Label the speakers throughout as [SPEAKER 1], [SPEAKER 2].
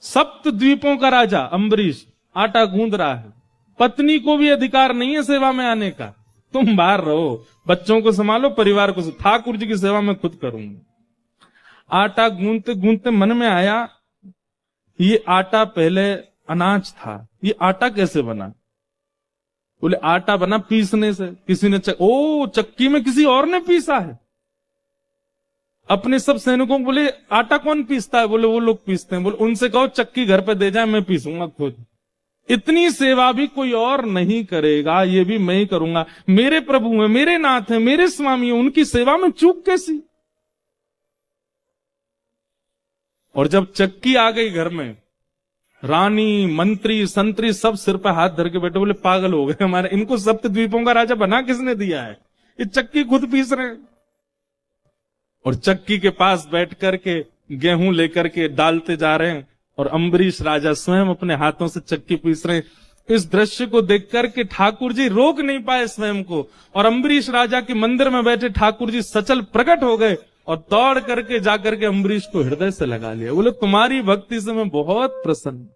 [SPEAKER 1] सप्त द्वीपों का राजा अम्बरीश आटा गूंद रहा है, पत्नी को भी अधिकार नहीं है सेवा में आने का। तुम बाहर रहो, बच्चों को संभालो, परिवार को, ठाकुर जी की सेवा मैं खुद करूंगा। आटा गूंदते गूंदते मन में आया, ये आटा पहले अनाज था, ये आटा कैसे बना? बोले आटा बना पीसने से, किसी ने चक्की में किसी और ने पीसा है। अपने सब सैनिकों को बोले आटा कौन पीसता है? बोले वो लोग पीसते हैं। बोले उनसे कहो चक्की घर पे दे जाए, मैं पीसूंगा खुद। इतनी सेवा भी कोई और नहीं करेगा, ये भी मैं ही करूंगा। मेरे प्रभु हैं, मेरे नाथ हैं, मेरे स्वामी हैं, उनकी सेवा में चूक कैसी? और जब चक्की आ गई घर में, रानी मंत्री संतरी सब सिर पर हाथ धर के बैठे, बोले पागल हो गए हमारे, इनको सप्त द्वीपों का राजा बना किसने दिया है? ये चक्की खुद पीस रहे हैं। और चक्की के पास बैठ करके गेहूं लेकर के डालते जा रहे हैं और अम्बरीश राजा स्वयं अपने हाथों से चक्की पीस रहे हैं। इस दृश्य को देख करके ठाकुर जी रोक नहीं पाए स्वयं को, और अम्बरीश राजा के मंदिर में बैठे ठाकुर जी सचल प्रकट हो गए और दौड़ करके जाकर के अम्बरीश को हृदय से लगा लिया। बोले तुम्हारी भक्ति से मैं बहुत प्रसन्न।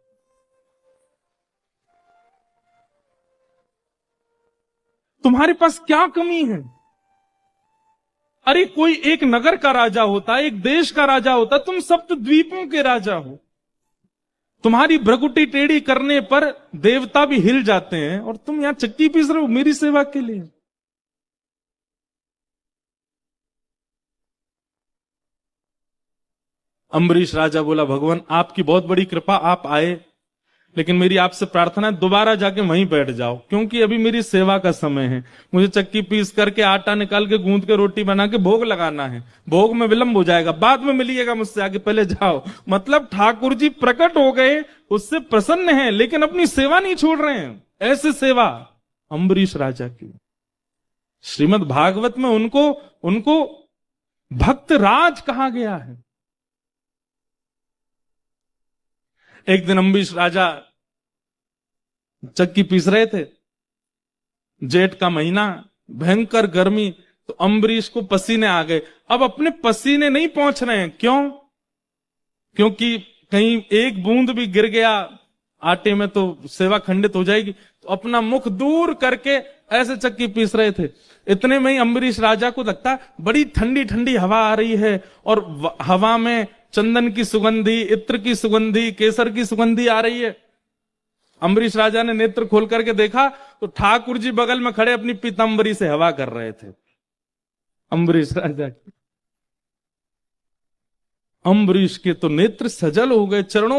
[SPEAKER 1] तुम्हारे पास क्या कमी है? अरे कोई एक नगर का राजा होता, एक देश का राजा होता, तुम सप्त द्वीपों के राजा हो। तुम्हारी भ्रकुटी टेढ़ी करने पर देवता भी हिल जाते हैं, और तुम यहां चक्की पीस रहे हो मेरी सेवा के लिए। अम्बरीश राजा बोला भगवान आपकी बहुत बड़ी कृपा, आप आए, लेकिन मेरी आपसे प्रार्थना है दोबारा जाके वहीं बैठ जाओ, क्योंकि अभी मेरी सेवा का समय है। मुझे चक्की पीस करके आटा निकाल के गूंद के रोटी बना के भोग लगाना है, भोग में विलंब हो जाएगा, बाद में मिलिएगा मुझसे, आगे पहले जाओ। मतलब ठाकुर जी प्रकट हो गए, उससे प्रसन्न हैं, लेकिन अपनी सेवा नहीं छोड़ रहे हैं। ऐसे सेवा अम्बरीश राजा की। श्रीमद् भागवत में उनको भक्त राज कहा गया है। एक दिन अम्बरीश राजा चक्की पीस रहे थे, जेठ का महीना, भयंकर गर्मी, तो अम्बरीश को पसीने आ गए। अब अपने पसीने नहीं पहुंच रहे हैं, क्यों? क्योंकि कहीं एक बूंद भी गिर गया आटे में तो सेवा खंडित हो जाएगी, तो अपना मुख दूर करके ऐसे चक्की पीस रहे थे। इतने में ही अम्बरीश राजा को लगता बड़ी ठंडी ठंडी हवा आ रही है, और हवा में चंदन की सुगंधी, इत्र की सुगंधी, केसर की सुगंधी आ रही है। अम्बरीश राजा ने नेत्र खोल करके देखा तो ठाकुर जी बगल में खड़े अपनी पीतांबरी से हवा कर रहे थे। अम्बरीश राजा की, अम्बरीश के तो नेत्र सजल हो गए, चरणों